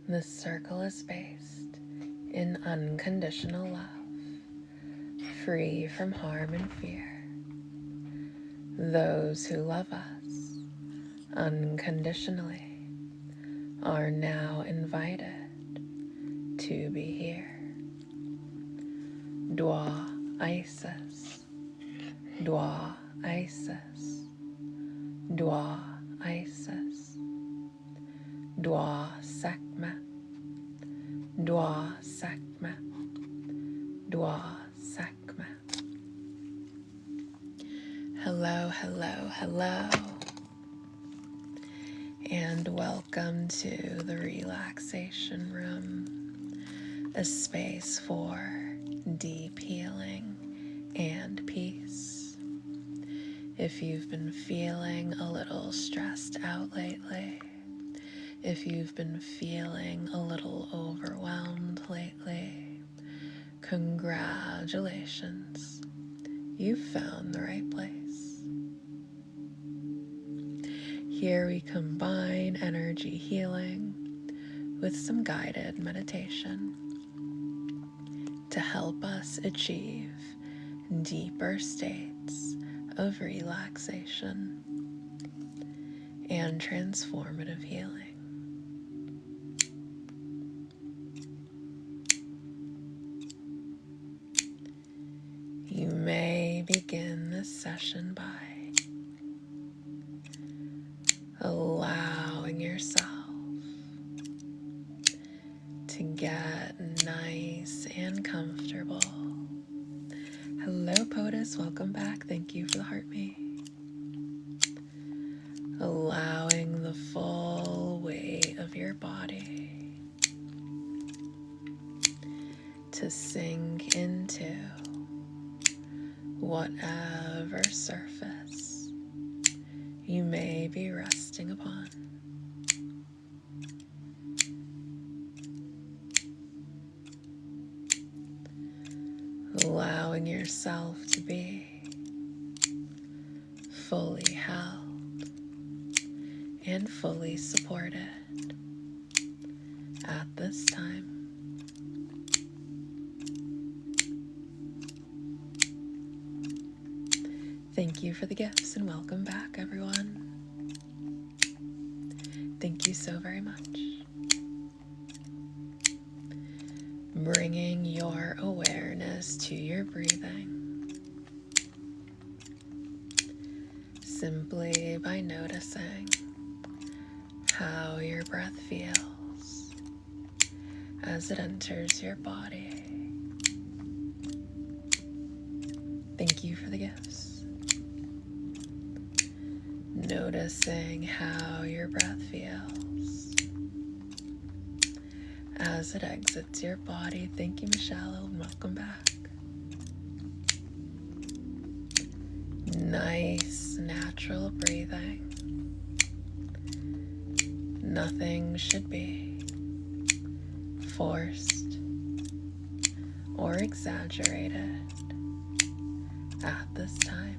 This circle is based in unconditional love, free from harm and fear. Those who love us unconditionally are now invited to be here. Dwa Isis, Dwa Isis, Dwa Isis, Dwa Sekhmet, Dwa Sekhmet, Dwa Sekhmet. Hello, hello, hello, and welcome to the Relaxation Room, a space for deep healing and peace. If you've been feeling a little stressed out lately, if you've been feeling a little overwhelmed lately, congratulations, you've found the right place. Here we combine energy healing with some guided meditation to help us achieve deeper states of relaxation and transformative healing. You may begin this session by allowing yourself to get nice and comfortable. Hello, POTUS, welcome back. Thank you for the heartbeat. Allowing the full weight of your body to sink into whatever surface you may be resting upon. Allowing yourself to be fully held and fully supported at this time. Thank you for the gifts and welcome back, everyone. Thank you so very much. Bringing your awareness to your breathing, simply by noticing how your breath feels as it enters your body. Thank you for the gifts. Noticing how your breath feels as it exits your body. Thank you, Michelle, and welcome back. Nice, natural breathing. Nothing should be forced or exaggerated at this time.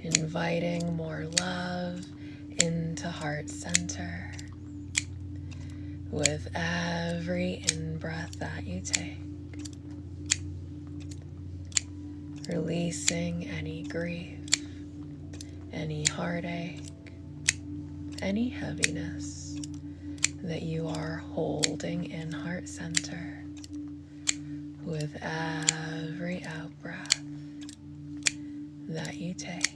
Inviting more love into heart center with every in-breath that you take. Releasing any grief, any heartache, any heaviness that you are holding in heart center with every out-breath that you take.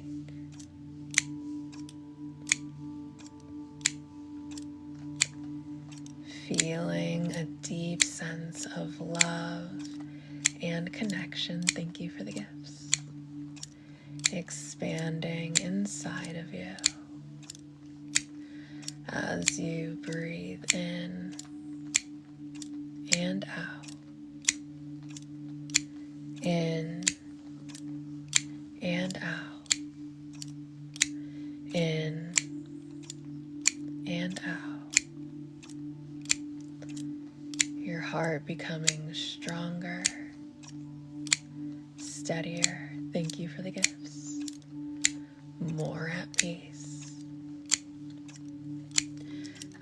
Feeling a deep sense of love and connection. Thank you for the gifts. Expanding inside of you as you breathe in and out. In and out. In and out. Your heart becoming stronger steadier. Thank you for the gifts. More at peace.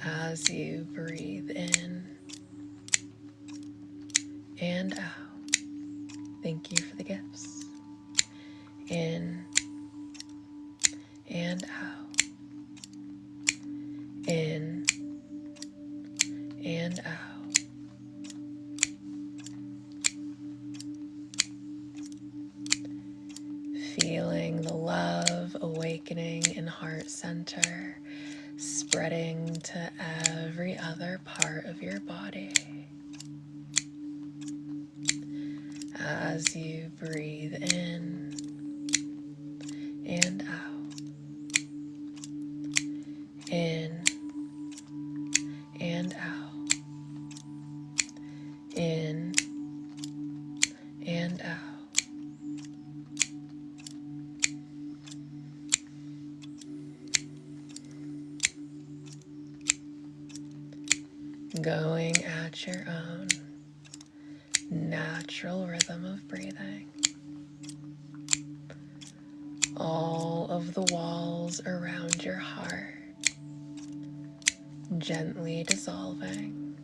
As you breathe in and out, thank you for the gifts. In and out. In and out. Feeling the love awakening in heart center, spreading to every other part of your body. As you breathe in and out, in and out, in and out. Going at your own natural rhythm of breathing. All of the walls around your heart gently dissolving.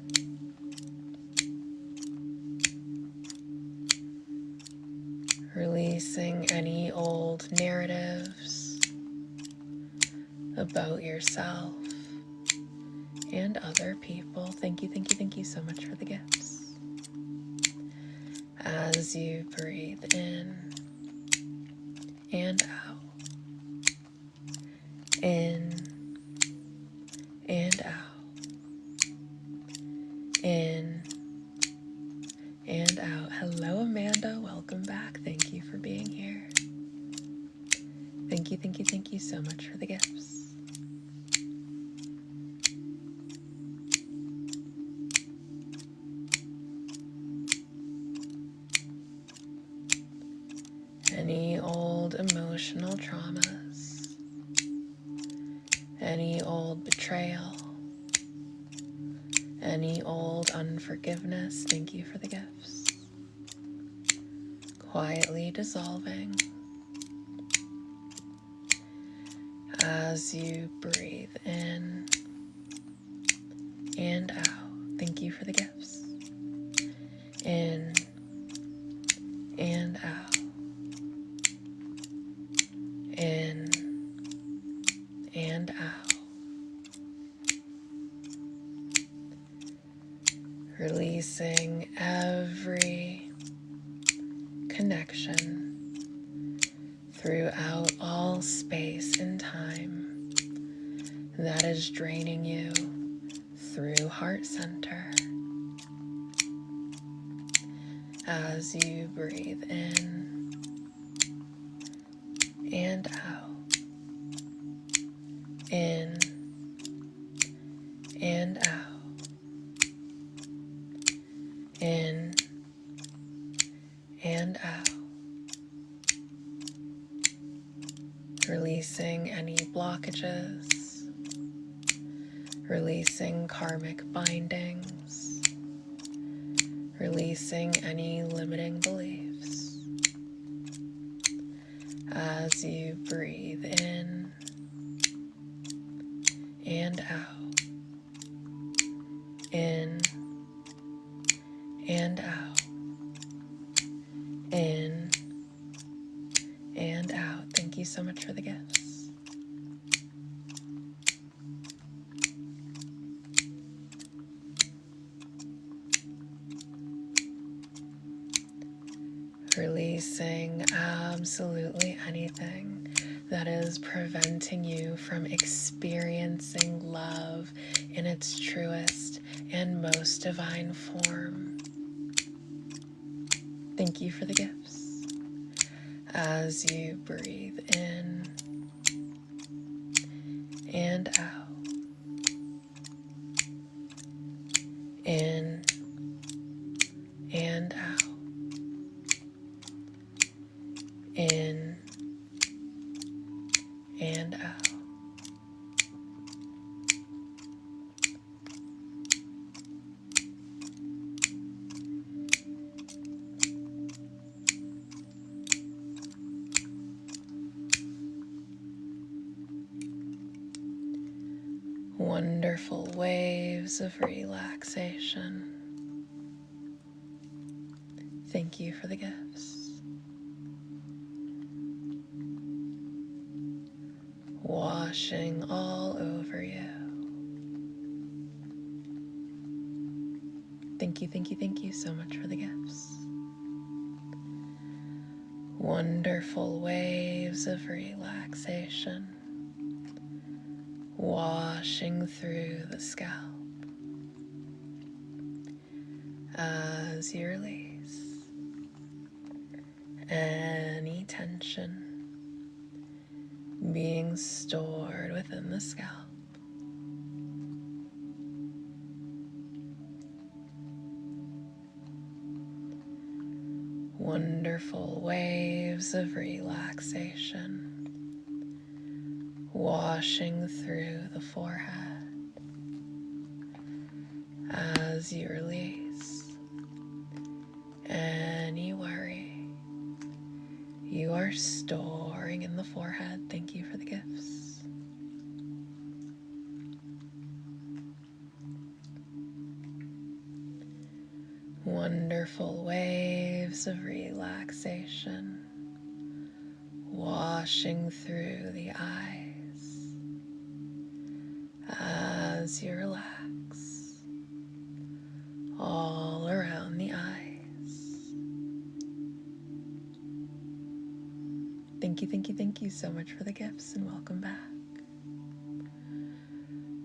Releasing any old narratives about yourself and other people. Thank you so much for the gifts. As you breathe in and out, in and out, in and out. Hello, Amanda. Welcome back. Thank you for being here. Thank you so much for the gifts. Any old emotional traumas, any old betrayal, any old unforgiveness, thank you for the gifts. Quietly dissolving as you breathe in and out. Thank you for the gifts. In and out. In and out. Releasing every connection throughout all space and time that is draining you through heart center. As you breathe in and out, in and out, in and out. Releasing any blockages, releasing karmic bindings, releasing any limiting beliefs. As you breathe in and out, in and out, in and out. Thank you so much for the gifts. Releasing absolutely anything that is preventing you from experiencing love in its truest and most divine form. Thank you for the gifts. As you breathe in and out, in and out, in and out. Wonderful waves of relaxation. Thank you for the gifts. Washing all over you. Thank you so much for the gifts. Wonderful waves of relaxation. Washing through the scalp as you release any tension being stored within the scalp. Wonderful waves of relaxation washing through the forehead as you release any worry you are storing in the forehead. Thank you for the gifts. Wonderful waves of relaxation washing through the eyes as you relax all around the eyes. Thank you so much for the gifts and welcome back.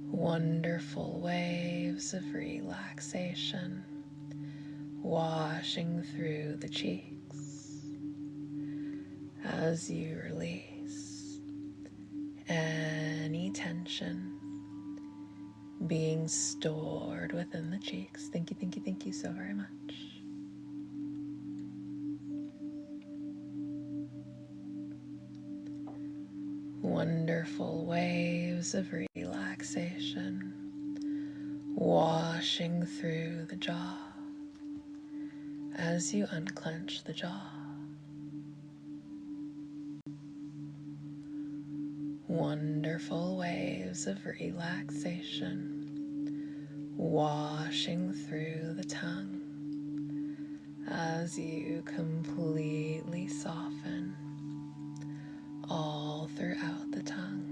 Wonderful waves of relaxation washing through the cheeks as you release any tension being stored within the cheeks. Thank you so very much. Wonderful waves of relaxation washing through the jaw as you unclench the jaw. Wonderful waves of relaxation washing through the tongue as you completely soften all throughout the tongue.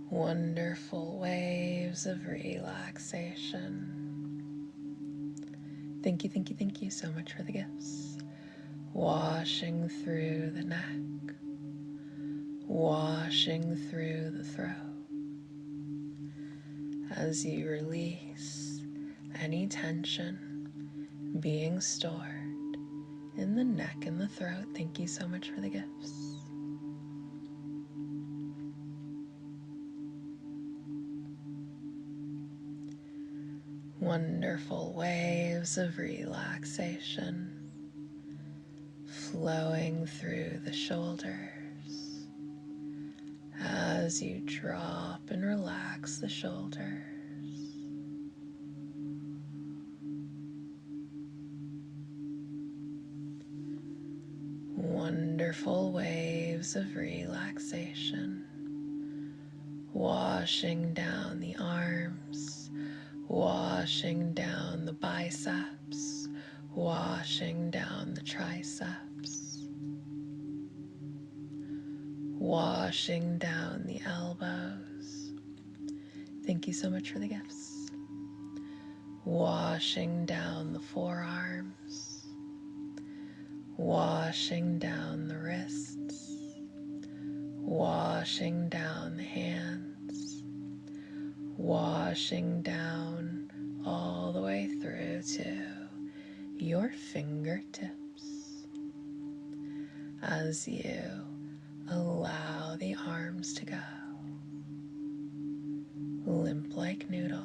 Wonderful waves of relaxation. Thank you so much for the gifts. Washing through the neck, washing through the throat as you release any tension being stored in the neck and the throat. Thank you so much for the gifts. Wonderful waves of relaxation flowing through the shoulders as you drop and relax the shoulders. Wonderful waves of relaxation washing down the arms, washing down the biceps, washing down the triceps, washing down the elbows. Thank you so much for the gifts. Washing down the forearms, washing down the wrists, washing down the hands, washing down all the way through to your fingertips as you allow the arms to go limp like noodles.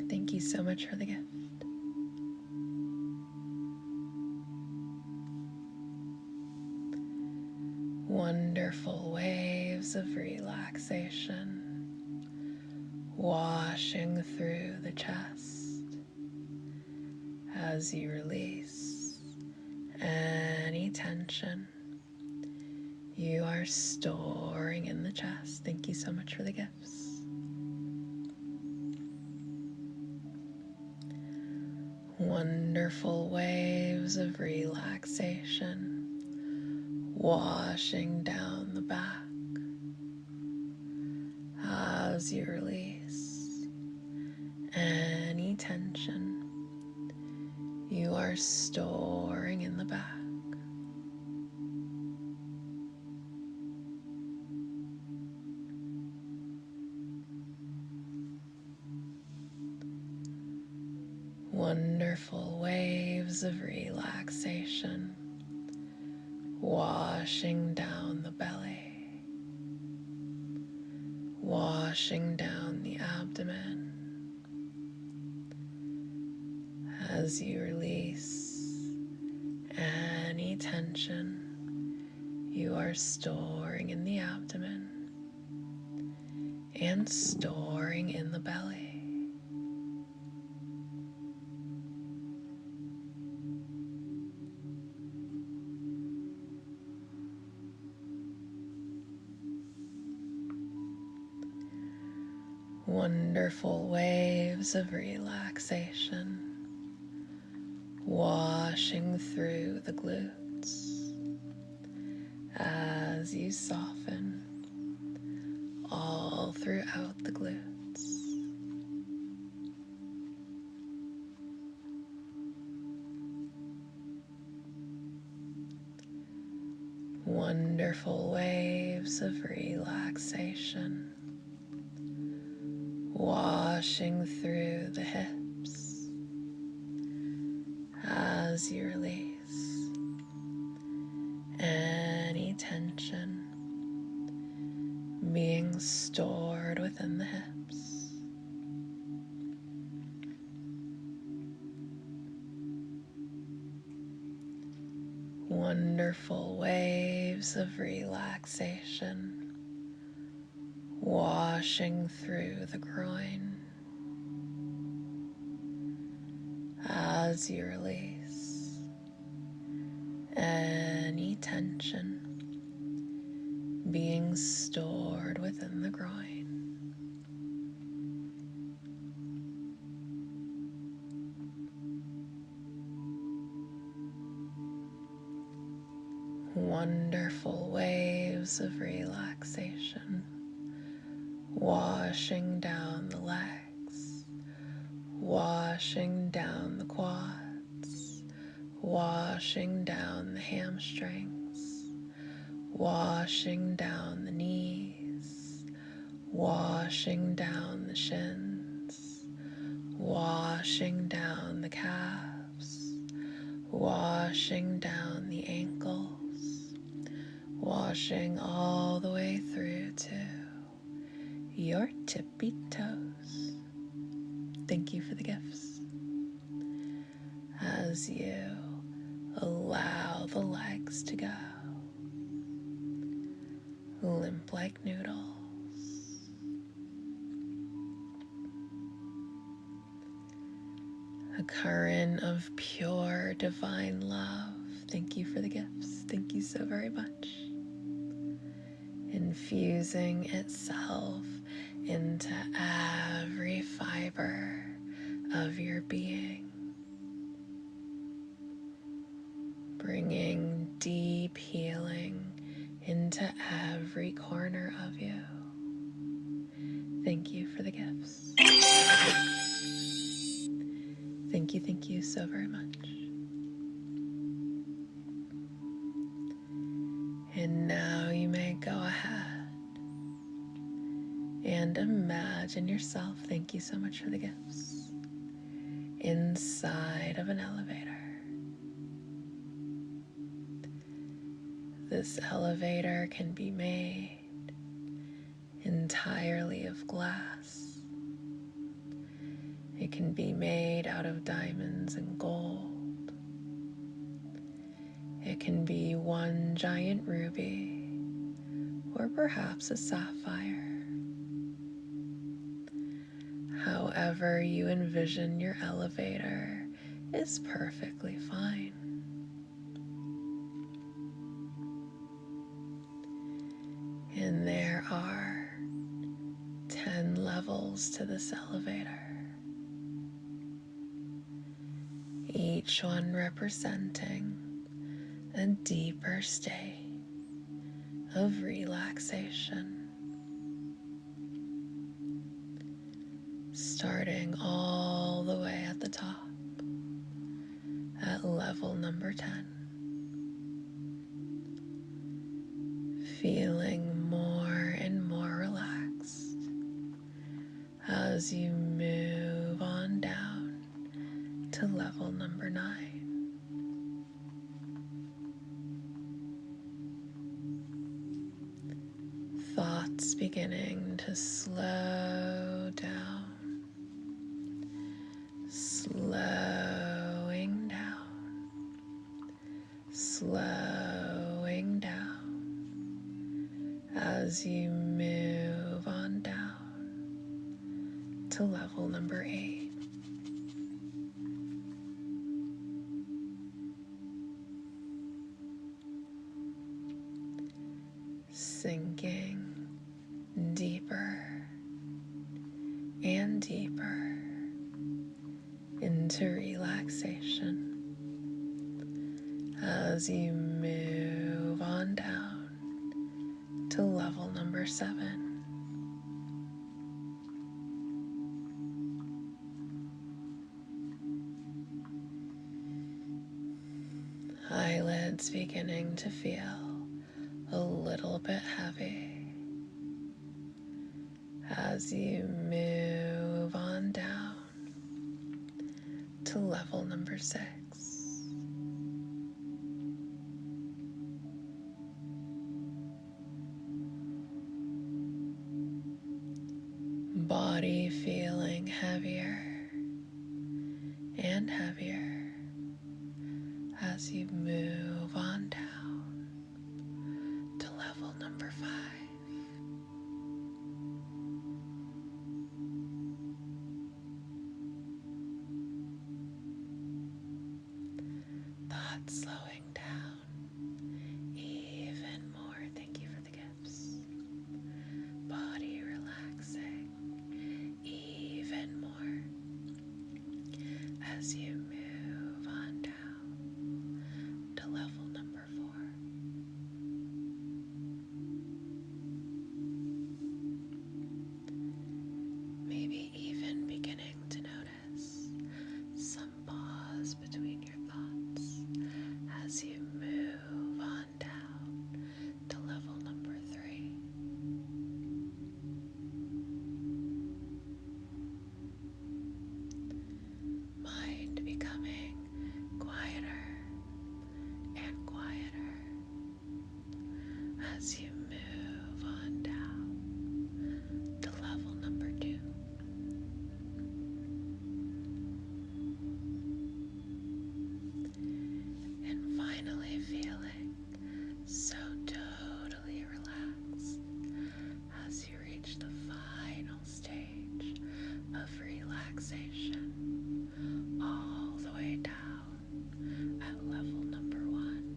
Thank you so much for the gift. wonderful waves of relaxation washing through the chest as you release any tension you are storing in the chest. Thank you so much for the gifts. Wonderful waves of relaxation washing down the back as you release any tension you are storing in the back. Wonderful waves of relaxation washing down the belly, washing down the abdomen as you release any tension you are storing in the abdomen and storing in the belly. Wonderful waves of relaxation washing through the glutes as you soften all throughout the glutes. Wonderful waves of relaxation washing through the hips as you release any tension being stored within the hips. Wonderful waves of relaxation washing through the groin as you release any tension being stored within the groin. Wonderful waves of relaxation washing down the legs, washing down the quads, washing down the hamstrings, washing down the knees, washing down the shins, washing down the calves, washing down the ankles, washing all the way through to your tippy toes. Thank you for the gifts. As you allow the legs to go, limp like noodles. A current of pure divine love. Thank you for the gifts. Thank you so very much. Infusing itself into every fiber of your being, bringing deep healing into every corner of you. Thank you for the gifts. Thank you so very much. And now you may go ahead and imagine yourself, thank you so much for the gifts, inside of an elevator. This elevator can be made entirely of glass. It can be made out of diamonds and gold. It can be one giant ruby or perhaps a sapphire. However you envision your elevator is perfectly fine. And there are 10 levels to this elevator, each one representing a deeper state of relaxation. Starting all the way at the top at level number 10. Feeling more and more relaxed as you move on down to level number 9. Thoughts beginning to slow down. Slowing down, slowing down as you move on down to level number 8. Sinking deeper and deeper into relaxation as you move on down to level number 7. Eyelids beginning to feel a little bit heavy as you move on down to level number 6. Body feeling heavier and heavier as you move on down to level number 5. Thoughts slowing down even more. Thank you for the gifts. Body relaxing even more as you move on down to level number 4. Maybe even beginning to notice some pause between your thoughts as you move on down to level number 3. Mind becoming quieter and quieter as you move on down to level number 2. And finally feeling so totally relaxed as you reach the final stage of relaxation, all the way down at level number 1.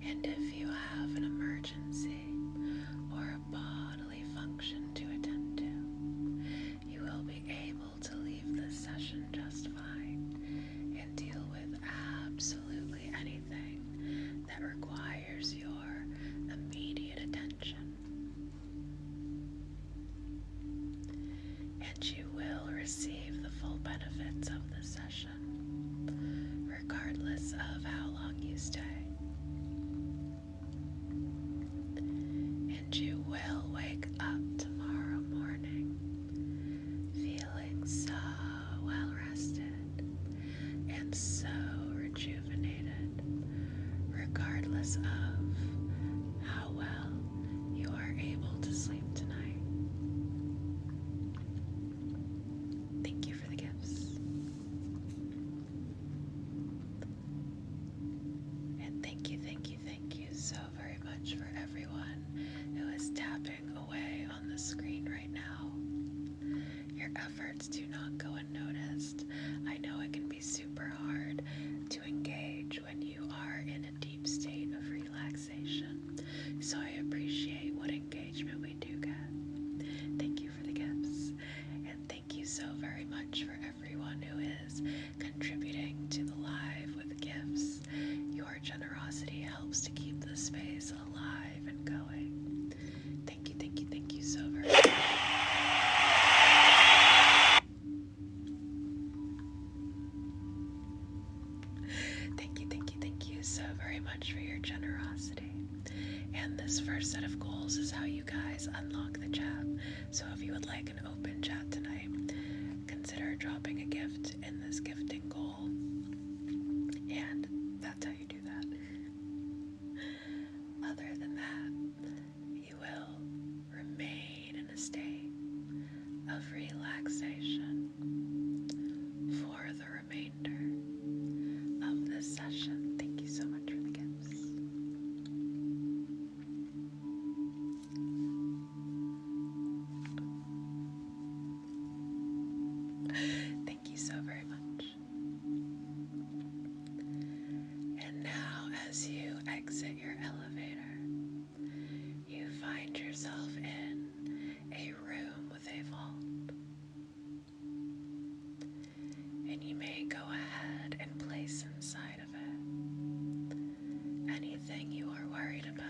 And if you have an emergency or a bodily function to attend to, you will be able to leave this session just fine and deal with absolutely anything that requires your immediate attention. And you will receive the full benefits of the session, regardless of how long you stay. And you will wake up tomorrow morning feeling so well rested and so rejuvenated, regardless of how well you are able to sleep tonight. Thank you for the gifts. efforts do not go unnoticed. I know it can be super hard to engage when you are in a deep state of relaxation, so I appreciate what engagement we do get. Thank you for the gifts, and thank you so very much for everyone who is contributing to the live with gifts. Your generosity helps to keep the space alive and going. Thank you, thank you, thank you so very much. Thank you so very much for your generosity. And this first set of goals is how you guys unlock the chat. So if you would like an open chat tonight, consider dropping a gift in this gifting goal. And that's how you do that. Other than that, you will remain in a state of relaxation for the remainder of this session. Thank you so much for the gifts. Thank you so very much. And now, as you exit your elevator, you find yourself in a room with a vault. And you may go ahead and place inside of it anything you are worried about,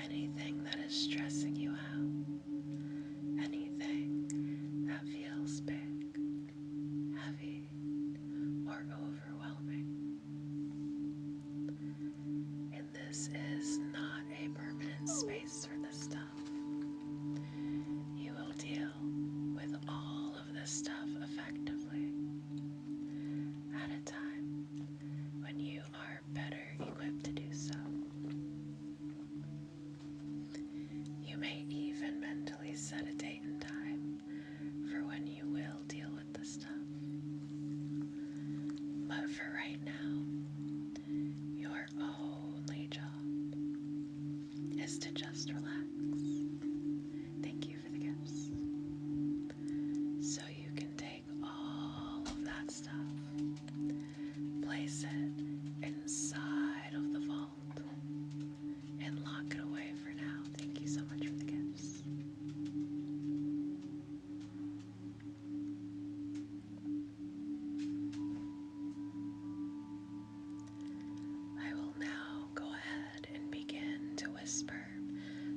anything that is stressing you out, anything that feels big, heavy, or overwhelming. And this is not a permanent space for this stuff. You will deal with all of this stuff effectively at a time when you are better equipped to do so. You may even mentally set a date and time for when you will deal with this stuff. But for right now, your only job is to just relax. Thank you for the gifts. So you can take all of that stuff, place it inside of the vault, and lock it away for now. Thank you so much for the gifts. I will now go ahead and begin to whisper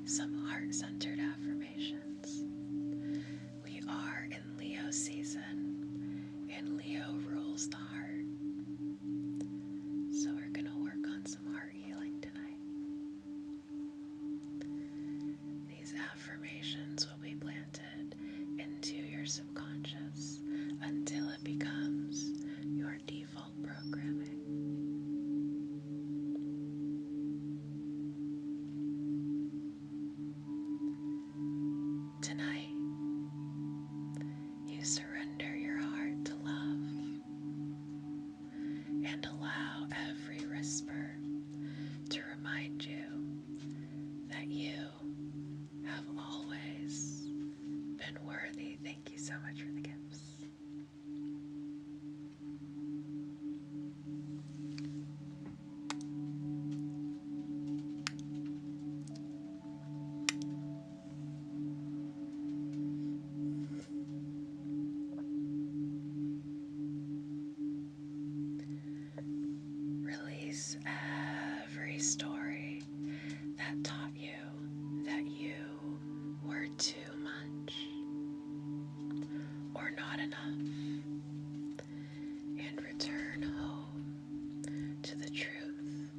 some heart-centered affirmations. We are in Leo season, and Leo rules the heart. So we're going to work on some heart healing tonight. These affirmations will be planted into your subconscious until it becomes your default programming. Tonight, you surrender your heart to love and allow every whisper to rmind you that you have always been worthy. Thank you so much for the gifts. Release every story that taught you that you were too much or not enough, and return home to the truth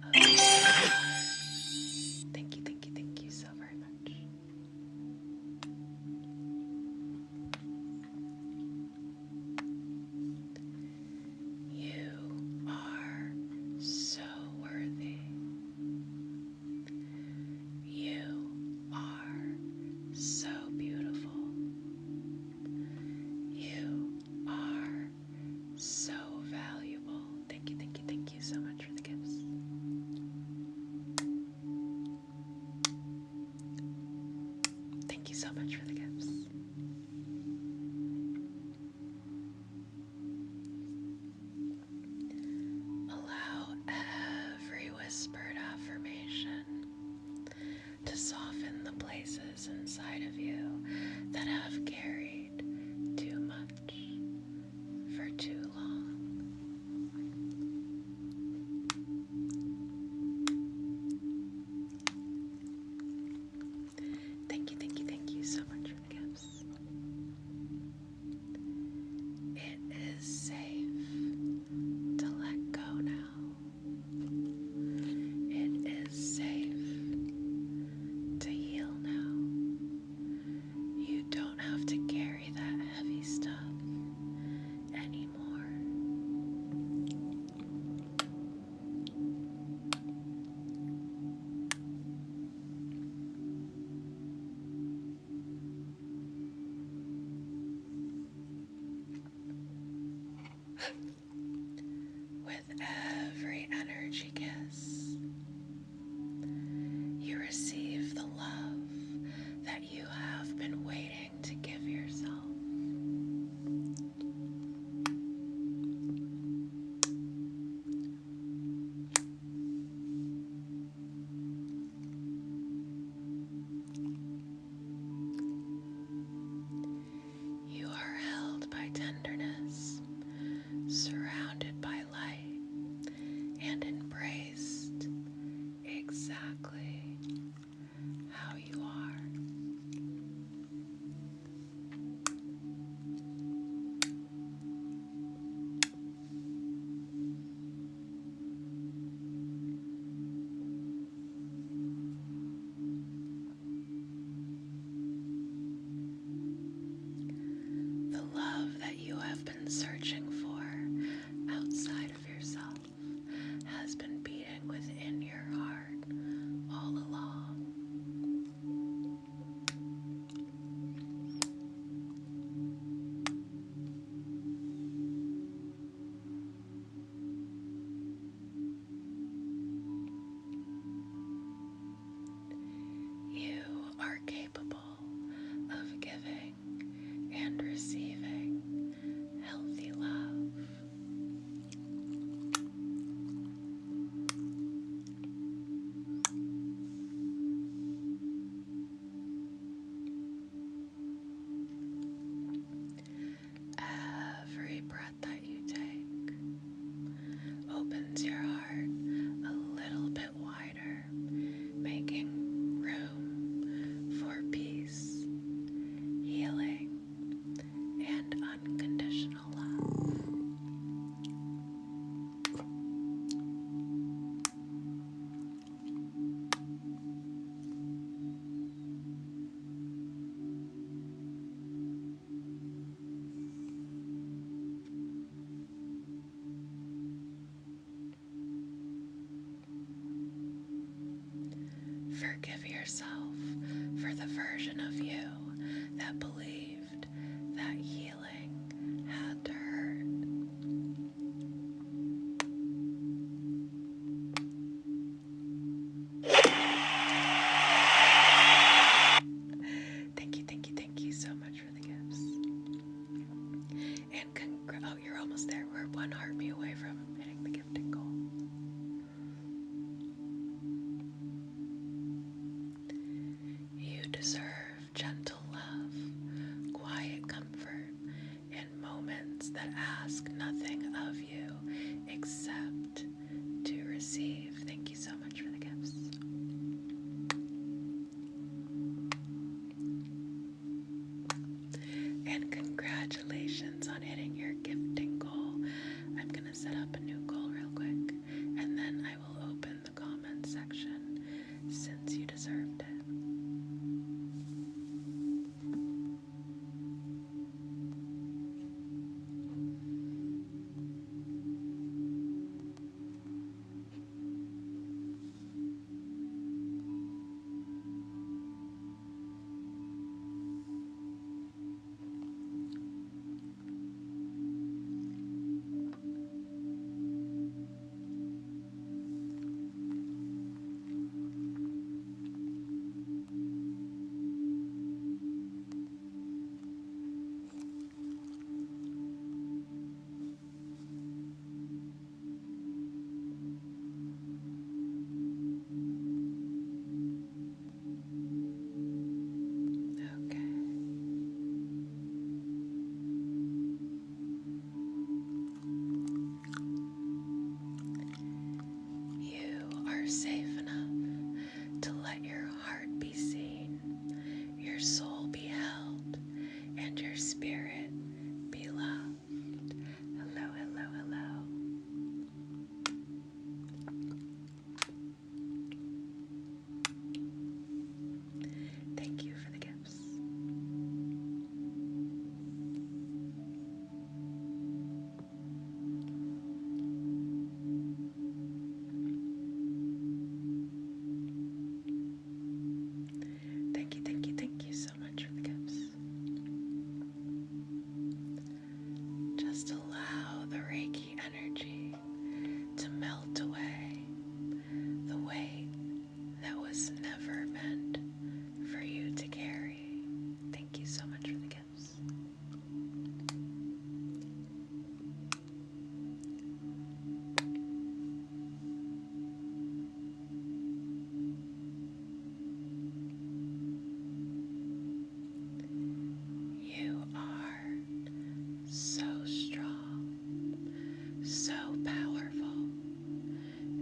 of who you are. Thank you, thank you, thank you so very much. You are so worthy. You are so beautiful. You are so valuable. Thank you, thank you, thank you so much for the gifts. Thank you so much for the gifts. have been searching for outside of yourself has been beating within your heart all along. You are capable of giving and receiving healthy love. Every breath that you take opens your heart a little bit wider, making room for peace, healing, and unconditional love. Forgive yourself for the version of you that believed that healing had to hurt. Thank you so much for the gifts. And oh, you're almost there. We're one heartbeat away from hitting the gifting goal. You deserve gentle love, quiet comfort, and moments that ask nothing of you except to receive. Thank you so much for the gifts. And congratulations on hitting your gifting goal. I'm going to set up a new goal real quick, and then I will open the comment section since you deserved it. Safe enough to let your heart be seen, your soul be held, and your spirit be loved. Hello, hello, hello. Thank you for the gifts. Thank you so much for the gifts. Just allow the Reiki energy to melt away the weight that was never meant for you to carry. Thank you so much for the gifts. You are so strong, so powerful,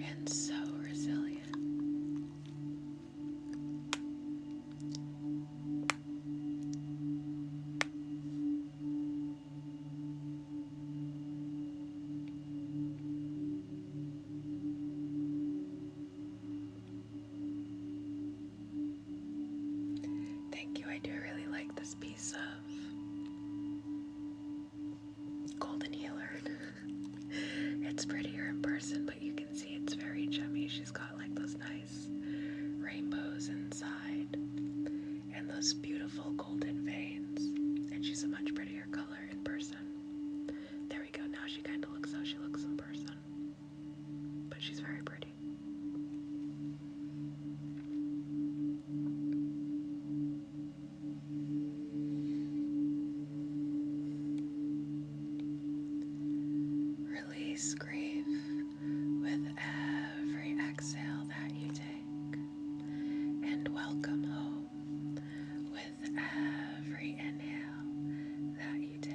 and so resilient. Thank you. I do really like this piece of those beautiful golden veins, and she's a much prettier color in person. There we go. Now she kind of looks how she looks in person, but she's very pretty. Release grief with every exhale that you take, and welcome home with every inhale that you take.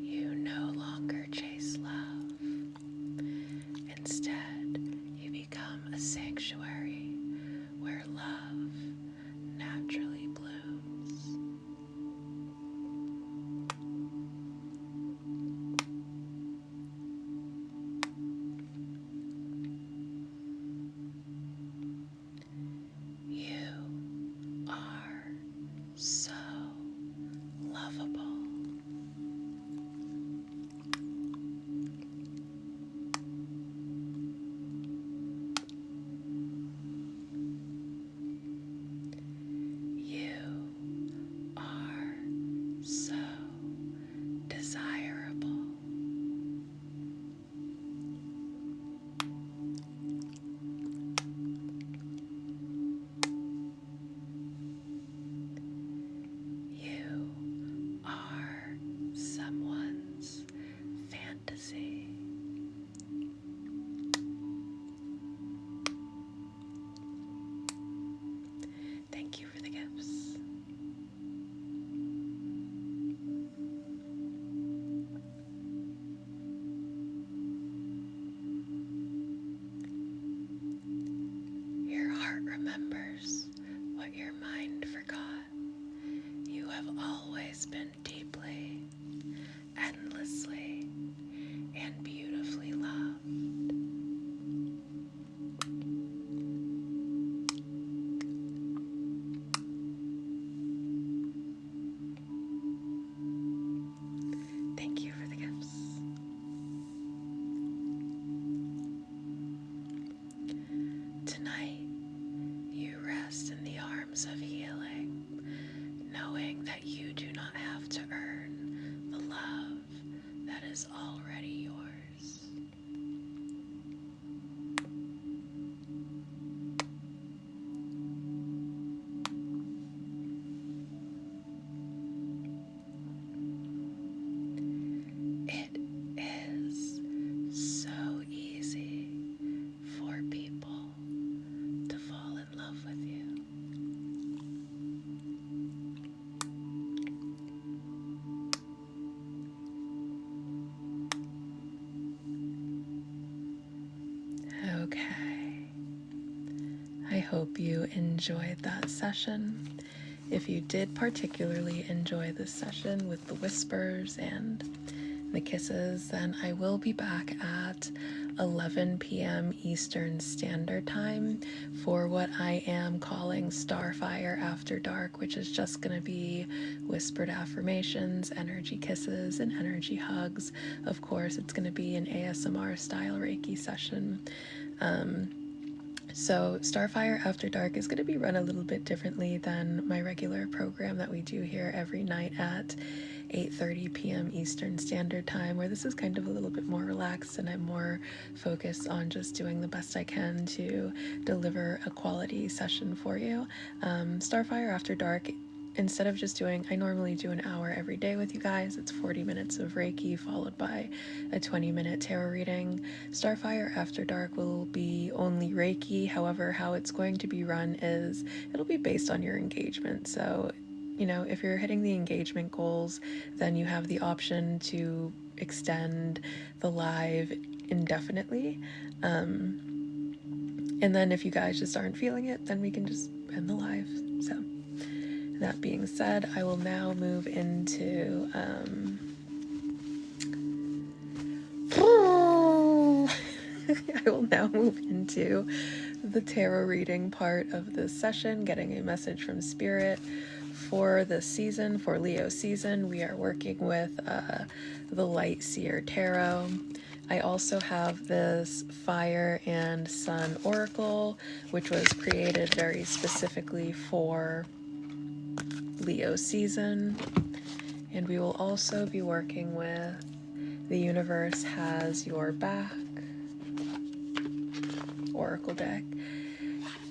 You no longer chase love. Instead, you become a sanctuary where love naturally blooms. You are so lovable. You are so desirable. You are someone's fantasy. Thank you for the gifts. Your heart remembers what your mind forgot. You have always been deeply, endlessly, and beautifully loved. Thank you for the gifts. Tonight, you rest in the arms of healing, knowing that you do not have to earn the love that is already yours. It is so easy for people to fall in love with you. Okay. I hope you enjoyed that session. If you did particularly enjoy this session with the whispers and the kisses, then I will be back at 11 p.m. Eastern Standard Time for what I am calling Starfire After Dark, which is just going to be whispered affirmations, energy kisses, and energy hugs. Of course, it's going to be an ASMR style Reiki session. So Starfire After Dark is going to be run a little bit differently than my regular program that we do here every night at 8:30 p.m. Eastern Standard Time, where this is kind of a little bit more relaxed and I'm more focused on just doing the best I can to deliver a quality session for you. Starfire After Dark, instead of just doing, I normally do an hour every day with you guys. It's 40 minutes of Reiki followed by a 20-minute tarot reading. Starfire After Dark will be only Reiki. However, how it's going to be run is it'll be based on your engagement. So, you know, if you're hitting the engagement goals, then you have the option to extend the live indefinitely. And then if you guys just aren't feeling it, then we can just end the live. So that being said, I will now move into I will now move into the tarot reading part of this session, getting a message from Spirit for this season, for Leo season. We are working with the Light Seer Tarot. I also have this Fire and Sun Oracle, which was created very specifically for Leo season. And we will also be working with The Universe Has Your Back Oracle deck.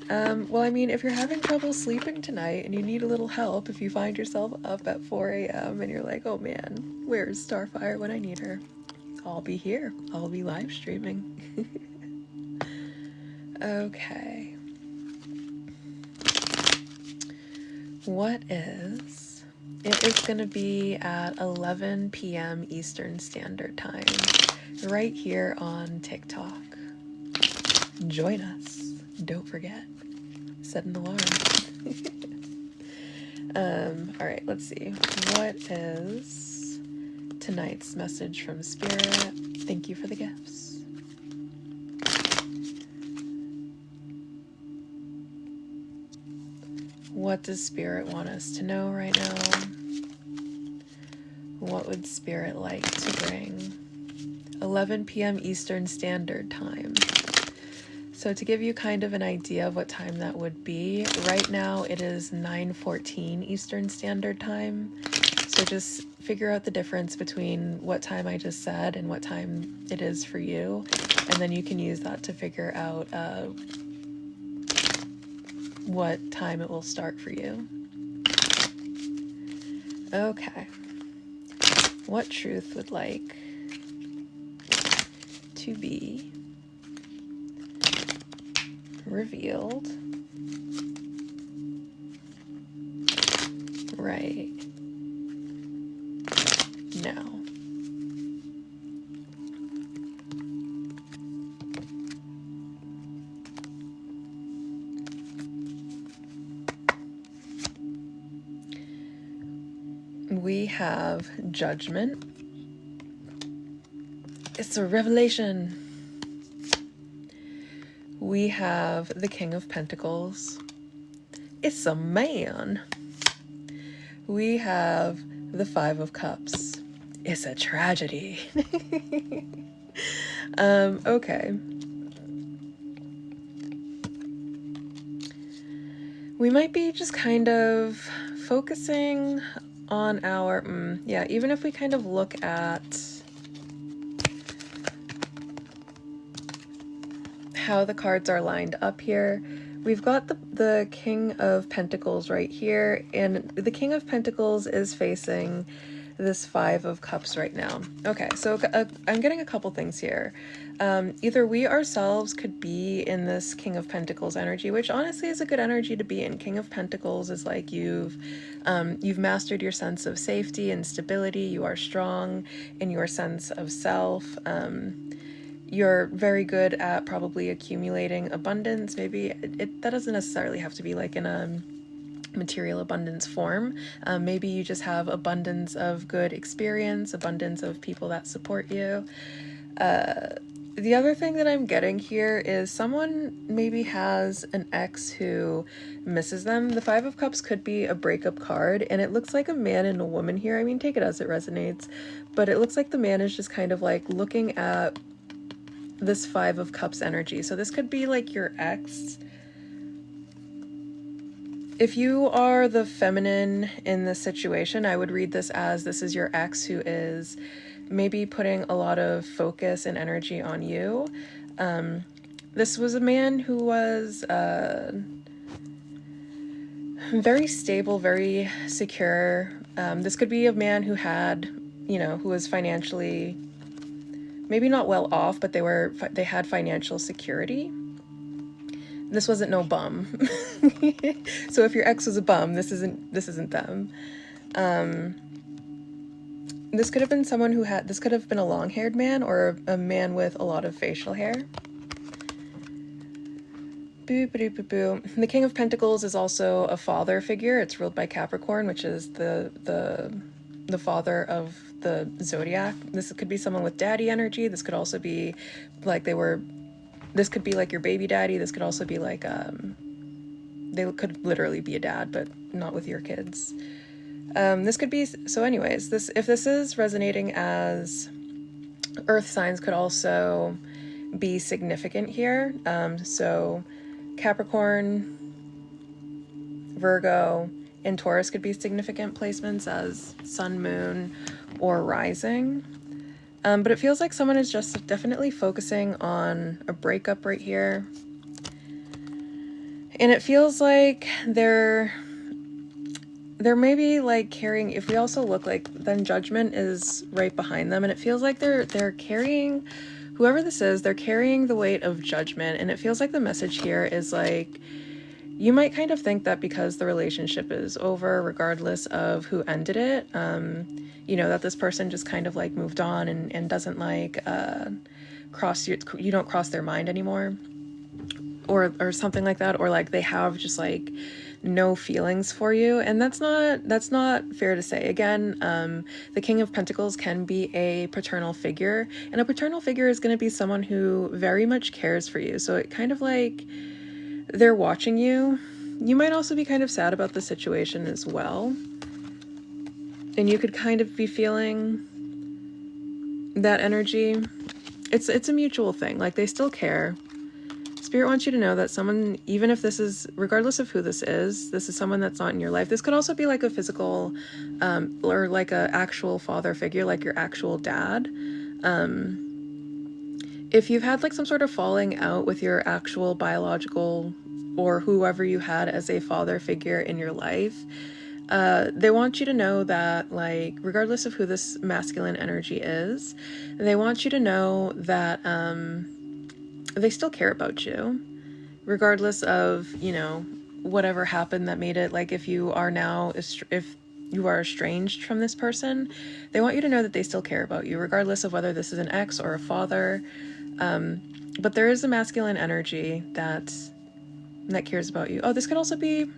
Well, I mean, if you're having trouble sleeping tonight and you need a little help, if you find yourself up at 4 a.m. and you're like, oh man, where's Starfire when I need her? I'll be here. I'll be live streaming. Okay. It is going to be at 11 p.m. Eastern Standard Time, right here on TikTok. Join us. Don't forget. Set an alarm. All right, let's see. What is tonight's message from Spirit? Thank you for the gifts. What does Spirit want us to know right now? What would Spirit like to bring? 11 p.m. Eastern Standard Time. So to give you kind of an idea of what time that would be, right now it is 9:14 Eastern Standard Time. So just figure out the difference between what time I just said and what time it is for you. And then you can use that to figure out what time it will start for you. Okay. What truth would like to be revealed right now? We have Judgment. It's a revelation. We have the King of Pentacles. It's a man. We have the Five of Cups. It's a tragedy. Okay. We might be just kind of focusing on our, even if we kind of look at how the cards are lined up here, we've got the King of Pentacles right here, and the King of Pentacles is facing this Five of Cups right now. Okay, so I'm getting a couple things here. Either we ourselves could be in this King of Pentacles energy, which honestly is a good energy to be in. King of Pentacles is like you've mastered your sense of safety and stability. You are strong in your sense of self. You're very good at probably accumulating abundance. Maybe that doesn't necessarily have to be like in a material abundance form. Maybe you just have abundance of good experience, abundance of people that support you. The other thing that I'm getting here is someone maybe has an ex who misses them. The Five of Cups could be a breakup card, and it looks like a man and a woman here. I mean, take it as it resonates, but it looks like the man is just kind of like looking at this Five of Cups energy. So this could be like your ex. If you are the feminine in this situation, I would read this as this is your ex who is maybe putting a lot of focus and energy on you. This was a man who was very stable, very secure. This could be a man who had, who was financially maybe not well off, but they had financial security. This wasn't no bum. So if your ex was a bum, this isn't them. This could have been someone this could have been a long-haired man or a man with a lot of facial hair. Boo. The King of Pentacles is also a father figure. It's ruled by Capricorn, which is the father of the zodiac. This could be someone with daddy energy. This could also be like they were this could be like your baby daddy. This could also be like, they could literally be a dad, but not with your kids. This could be, so anyways, if this is resonating as earth signs, could also be significant here. So Capricorn, Virgo, and Taurus could be significant placements as sun, moon, or rising. But it feels like someone is just definitely focusing on a breakup right here. And it feels like they're maybe like carrying, if we also look like, then judgment is right behind them. And it feels like they're carrying, whoever this is, they're carrying the weight of judgment. And it feels like the message here is like, you might kind of think that because the relationship is over, regardless of who ended it, you know, that this person just kind of like moved on and doesn't like you don't cross their mind anymore, or something like that, or like they have just like no feelings for you. And that's not fair to say. Again, the King of Pentacles can be a paternal figure, and a paternal figure is going to be someone who very much cares for you. So it kind of like, they're watching you. You might also be kind of sad about the situation as well. And you could kind of be feeling that energy. It's a mutual thing. Like, they still care. Spirit wants you to know that someone, even if this is, regardless of who this is someone that's not in your life. This could also be like a physical, or like a actual father figure, like your actual dad. If you've had like some sort of falling out with your actual biological or whoever you had as a father figure in your life, they want you to know that, like, regardless of who this masculine energy is, they want you to know that they still care about you, regardless of, you know, whatever happened that made it, like, if you are estranged from this person, they want you to know that they still care about you, regardless of whether this is an ex or a father. But there is a masculine energy that cares about you. Oh, this could also be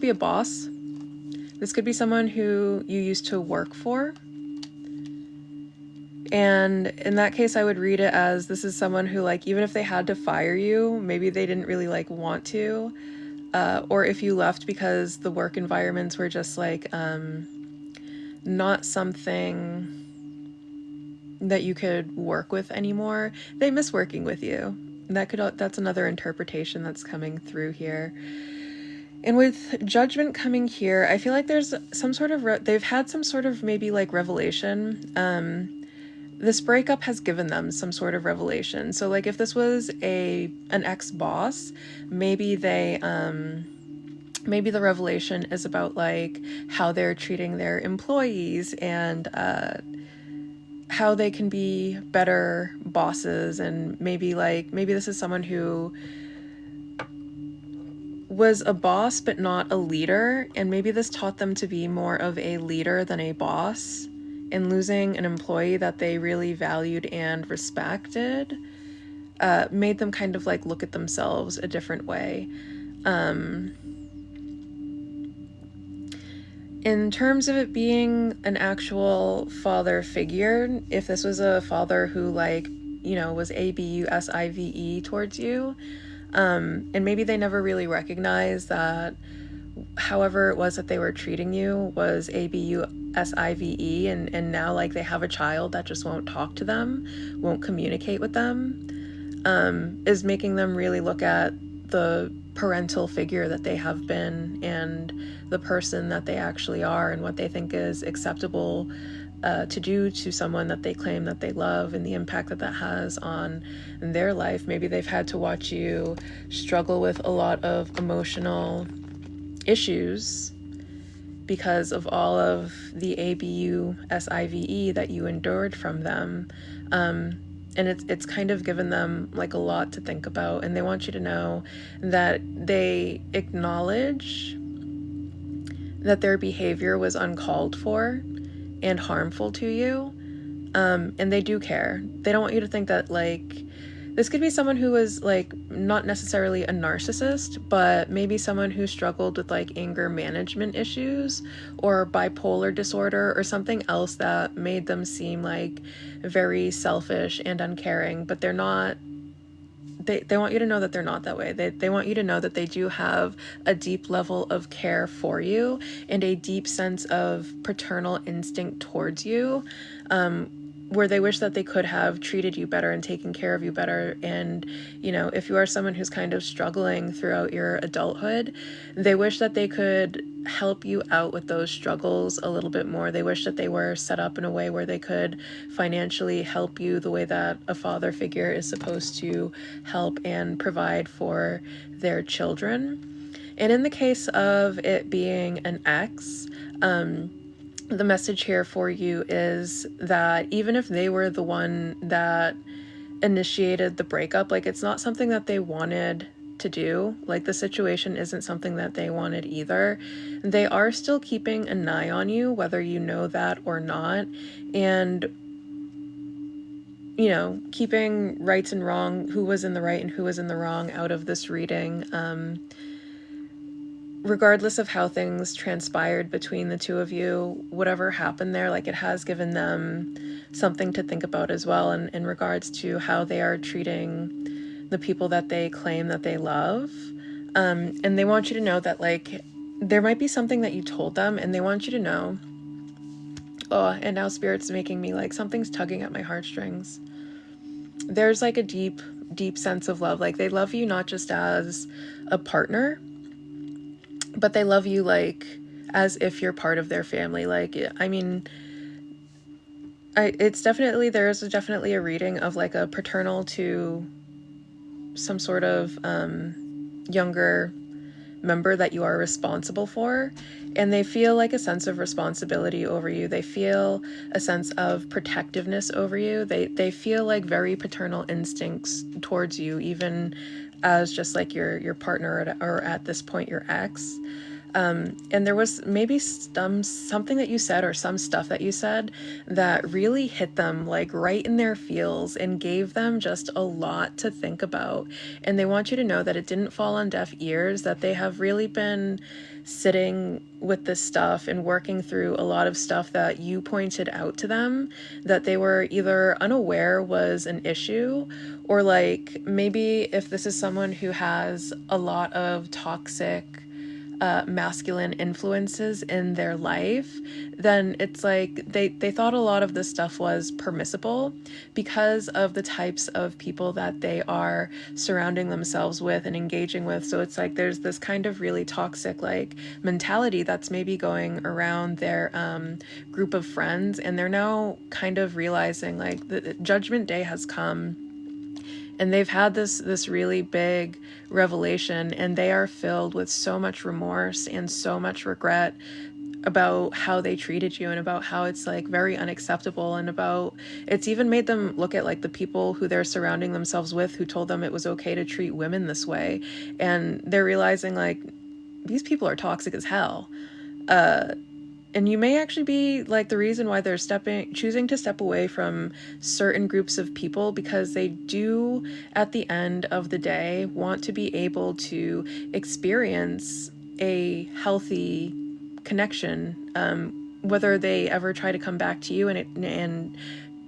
a boss. This could be someone who you used to work for. And in that case, I would read it as, this is someone who, like, even if they had to fire you, maybe they didn't really like want to, or if you left because the work environments were just like not something that you could work with anymore, they miss working with you. That's another interpretation that's coming through here. And with judgment coming here, I feel like there's some sort of they've had some sort of maybe like revelation. This breakup has given them some sort of revelation. So like if this was an ex-boss, maybe maybe the revelation is about like how they're treating their employees and how they can be better bosses. And maybe this is someone who was a boss but not a leader, and maybe this taught them to be more of a leader than a boss, and losing an employee that they really valued and respected made them kind of like look at themselves a different way. In terms of it being an actual father figure, if this was a father who, like, you know, was ABUSIVE towards you, and maybe they never really recognized that however it was that they were treating you was ABUSIVE, and now like they have a child that just won't talk to them, won't communicate with them, is making them really look at the parental figure that they have been and the person that they actually are and what they think is acceptable to do to someone that they claim that they love, and the impact that that has on their life. Maybe they've had to watch you struggle with a lot of emotional issues because of all of the ABUSIVE that you endured from them. And it's kind of given them like a lot to think about, and they want you to know that they acknowledge that their behavior was uncalled for and harmful to you, and they do care. They don't want you to think that, like, this could be someone who was like not necessarily a narcissist, but maybe someone who struggled with like anger management issues or bipolar disorder or something else that made them seem like very selfish and uncaring, but they're not they want you to know that they're not that way. They want you to know that they do have a deep level of care for you and a deep sense of paternal instinct towards you, where they wish that they could have treated you better and taken care of you better. And, if you are someone who's kind of struggling throughout your adulthood, they wish that they could help you out with those struggles a little bit more. They wish that they were set up in a way where they could financially help you the way that a father figure is supposed to help and provide for their children. And in the case of it being an ex, the message here for you is that even if they were the one that initiated the breakup, like, it's not something that they wanted to do. Like, the situation isn't something that they wanted either. They are still keeping an eye on you, whether you know that or not. And, keeping rights and wrong, who was in the right and who was in the wrong, out of this reading. Regardless of how things transpired between the two of you, whatever happened there, like, it has given them something to think about as well in regards to how they are treating the people that they claim that they love. And they want you to know that, like, there might be something that you told them, and they want you to know, and now Spirit's making me, like, something's tugging at my heartstrings. There's, like, a deep, deep sense of love. Like, they love you not just as a partner, but they love you, like, as if you're part of their family. Like, I mean, there's definitely a reading of, like, a paternal to some sort of younger member that you are responsible for, and they feel like a sense of responsibility over you. They feel a sense of protectiveness over you. They feel like very paternal instincts towards you, even as just like your partner, or at this point your ex. And there was maybe something that you said, or some stuff that you said, that really hit them, like, right in their feels and gave them just a lot to think about. And they want you to know that it didn't fall on deaf ears, that they have really been sitting with this stuff and working through a lot of stuff that you pointed out to them, that they were either unaware was an issue, or, like, maybe if this is someone who has a lot of toxic masculine influences in their life, then it's like they thought a lot of this stuff was permissible because of the types of people that they are surrounding themselves with and engaging with. So it's like there's this kind of really toxic, like, mentality that's maybe going around their group of friends, and they're now kind of realizing, like, the judgment day has come. And they've had this really big revelation, and they are filled with so much remorse and so much regret about how they treated you, and about how it's, like, very unacceptable, and about it's even made them look at, like, the people who they're surrounding themselves with, who told them it was okay to treat women this way. And they're realizing, like, these people are toxic as hell. And you may actually be, like, the reason why they're choosing to step away from certain groups of people, because they do, at the end of the day, want to be able to experience a healthy connection, whether they ever try to come back to you, and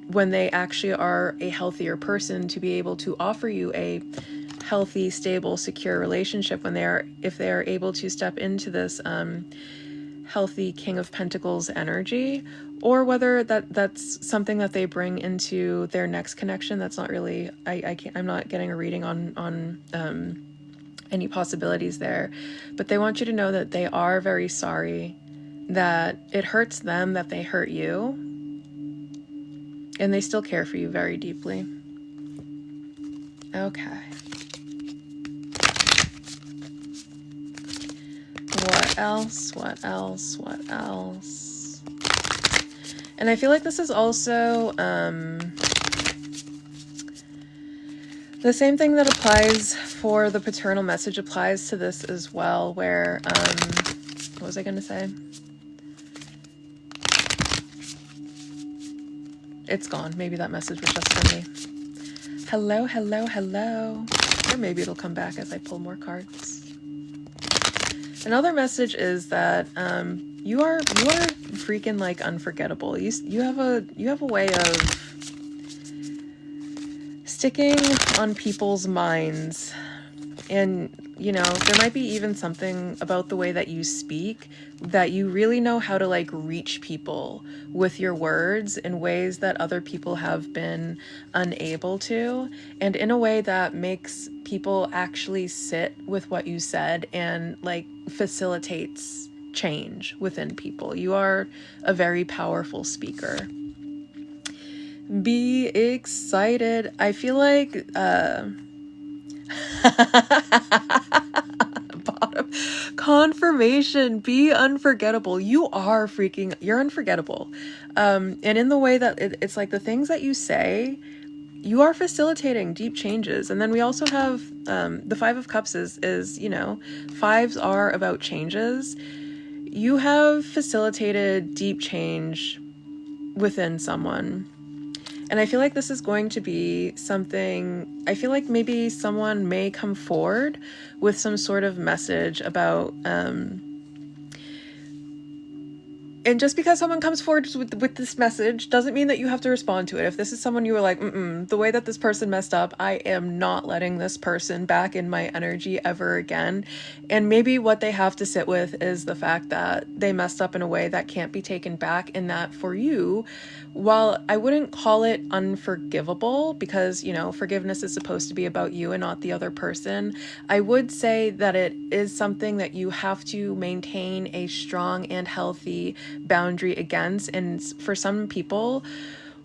when they actually are a healthier person, to be able to offer you a healthy, stable, secure relationship, if they are able to step into this healthy King of Pentacles energy, or whether that's something that they bring into their next connection. That's not really, I'm not getting a reading on any possibilities there, but they want you to know that they are very sorry, that it hurts them that they hurt you, and they still care for you very deeply. Okay. What else? And I feel like this is also the same thing that applies for the paternal message applies to this as well, where, what was I going to say? It's gone. Maybe that message was just for me. Hello. Or maybe it'll come back as I pull more cards. Another message is that you are freaking, like, unforgettable. You have a way of sticking on people's minds. And, you know, there might be even something about the way that you speak that you really know how to like reach people with your words in ways that other people have been unable to, and in a way that makes people actually sit with what you said and like facilitates change within people. You are a very powerful speaker. Be excited. I feel like bottom confirmation, be unforgettable. You're unforgettable. And in the way that it's like the things that you say, you are facilitating deep changes. And then we also have the Five of Cups is, you know, fives are about changes. You have facilitated deep change within someone. And I feel like this is going to be something, I feel like maybe someone may come forward with some sort of message about, and just because someone comes forward with this message doesn't mean that you have to respond to it. If this is someone you were like, the way that this person messed up, I am not letting this person back in my energy ever again. And maybe what they have to sit with is the fact that they messed up in a way that can't be taken back, and that for you, while I wouldn't call it unforgivable, because, you know, forgiveness is supposed to be about you and not the other person, I would say that it is something that you have to maintain a strong and healthy boundary against. And for some people,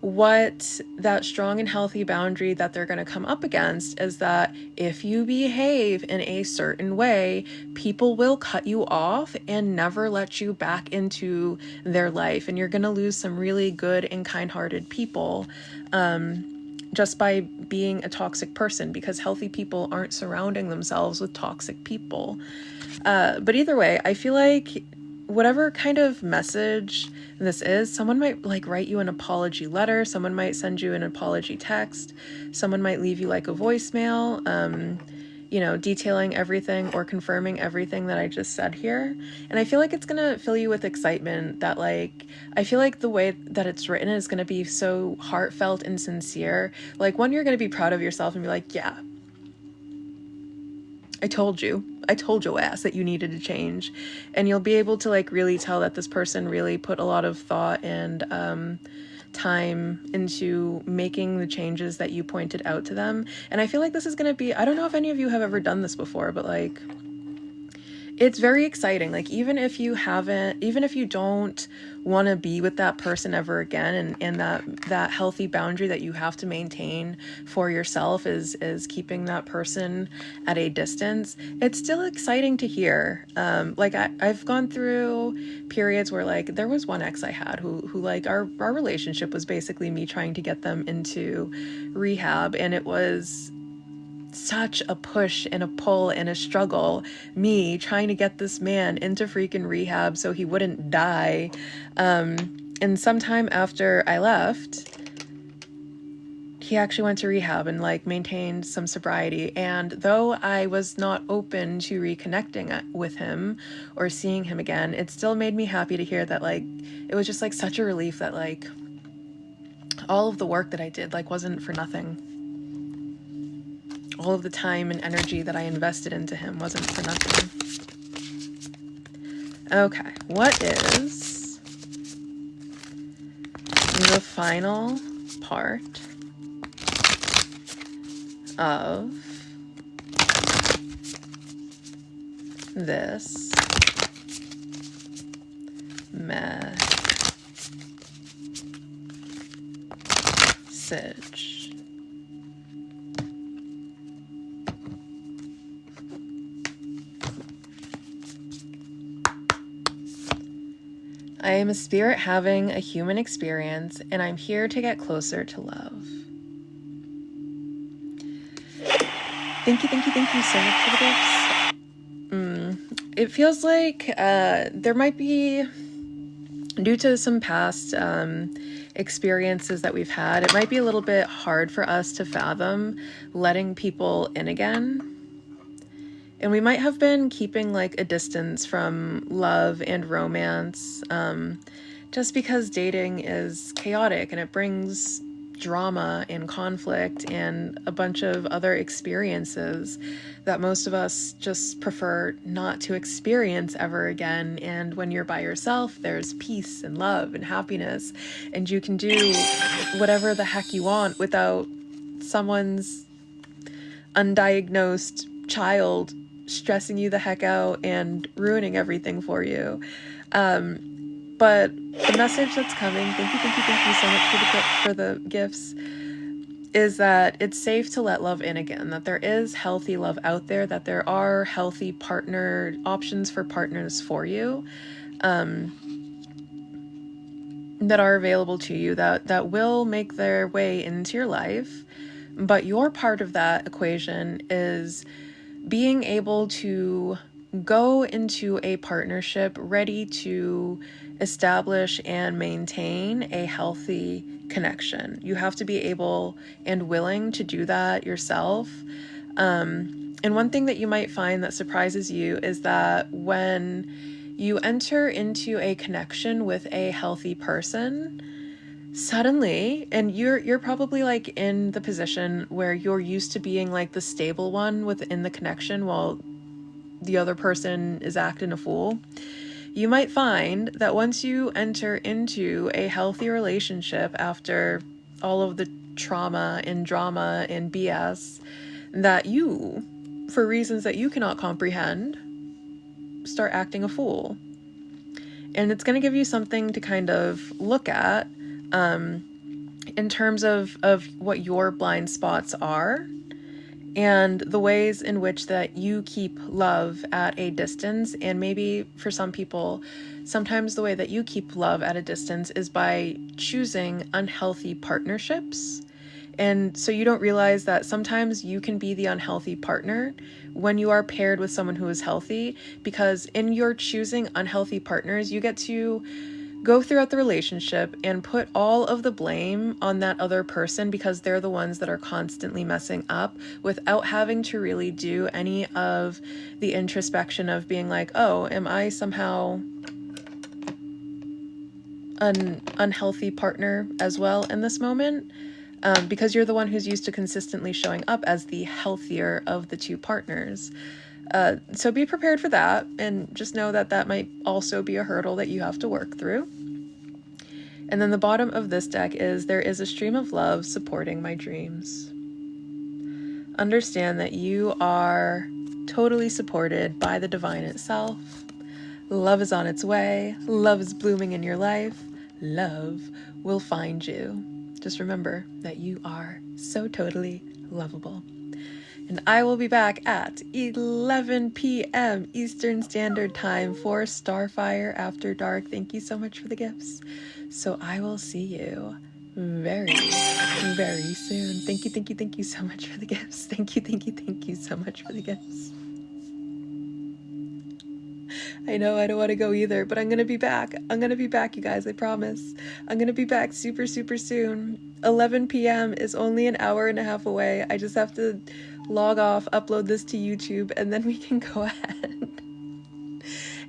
what that strong and healthy boundary that they're going to come up against is that if you behave in a certain way, people will cut you off and never let you back into their life. And you're going to lose some really good and kind-hearted people just by being a toxic person, because healthy people aren't surrounding themselves with toxic people. But either way, I feel like whatever kind of message this is, someone might like write you an apology letter, someone might send you an apology text, someone might leave you like a voicemail, you know, detailing everything or confirming everything that I just said here. And I feel like it's gonna fill you with excitement that, like, I feel like the way that it's written is gonna be so heartfelt and sincere. Like, one, you're gonna be proud of yourself and be like, yeah, I told your ass that you needed to change. And you'll be able to like really tell that this person really put a lot of thought and time into making the changes that you pointed out to them. And I feel like this is going to be, I don't know if any of you have ever done this before, but like, it's very exciting. Like, even if you don't want to be with that person ever again, and that healthy boundary that you have to maintain for yourself is keeping that person at a distance, it's still exciting to hear. Like I've gone through periods where, like, there was one ex I had who like our relationship was basically me trying to get them into rehab, and it was such a push and a pull and a struggle, me trying to get this man into freaking rehab so he wouldn't die. And sometime after I left, he actually went to rehab and like maintained some sobriety. And though I was not open to reconnecting with him or seeing him again, it still made me happy to hear that, like, it was just like such a relief that like all of the work that I did like wasn't for nothing. All of the time and energy that I invested into him wasn't for nothing. Okay, what is the final part of this message? I am a spirit having a human experience, and I'm here to get closer to love. Thank you so much for the gifts. It feels like there might be, due to some past experiences that we've had, it might be a little bit hard for us to fathom letting people in again. And we might have been keeping like a distance from love and romance, just because dating is chaotic and it brings drama and conflict and a bunch of other experiences that most of us just prefer not to experience ever again. And when you're by yourself, there's peace and love and happiness, and you can do whatever the heck you want without someone's undiagnosed child stressing you the heck out and ruining everything for you. But the message that's coming, thank you so much for the gifts, is that it's safe to let love in again, that there is healthy love out there, that there are healthy partner options for partners for you, that are available to you, that will make their way into your life. But your part of that equation is being able to go into a partnership ready to establish and maintain a healthy connection. You have to be able and willing to do that yourself. And one thing that you might find that surprises you is that when you enter into a connection with a healthy person, suddenly, and you're probably like in the position where you're used to being like the stable one within the connection while the other person is acting a fool. You might find that once you enter into a healthy relationship after all of the trauma and drama and BS, that you, for reasons that you cannot comprehend, start acting a fool. And it's going to give you something to kind of look at in terms of what your blind spots are and the ways in which that you keep love at a distance. And maybe for some people, sometimes the way that you keep love at a distance is by choosing unhealthy partnerships. And so you don't realize that sometimes you can be the unhealthy partner when you are paired with someone who is healthy, because in your choosing unhealthy partners, you get to go throughout the relationship and put all of the blame on that other person because they're the ones that are constantly messing up, without having to really do any of the introspection of being like, oh, am I somehow an unhealthy partner as well in this moment? Because you're the one who's used to consistently showing up as the healthier of the two partners. So be prepared for that, and just know that that might also be a hurdle that you have to work through. And then the bottom of this deck is, there is a stream of love supporting my dreams. Understand that you are totally supported by the divine itself. Love is on its way. Love is blooming in your life. Love will find you. Just remember that you are so totally lovable. And I will be back at 11 p.m. Eastern Standard Time for Starfire After Dark. Thank you so much for the gifts. So I will see you very, very soon. Thank you so much for the gifts. Thank you so much for the gifts. I know I don't want to go either, but I'm going to be back. I'm going to be back, you guys, I promise. I'm going to be back super, super soon. 11 p.m. is only an hour and a half away. I just have to log off, upload this to YouTube, and then we can go ahead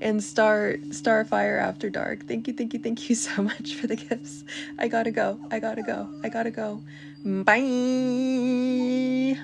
and start Starfire After Dark. Thank you so much for the gifts. I gotta go. Bye.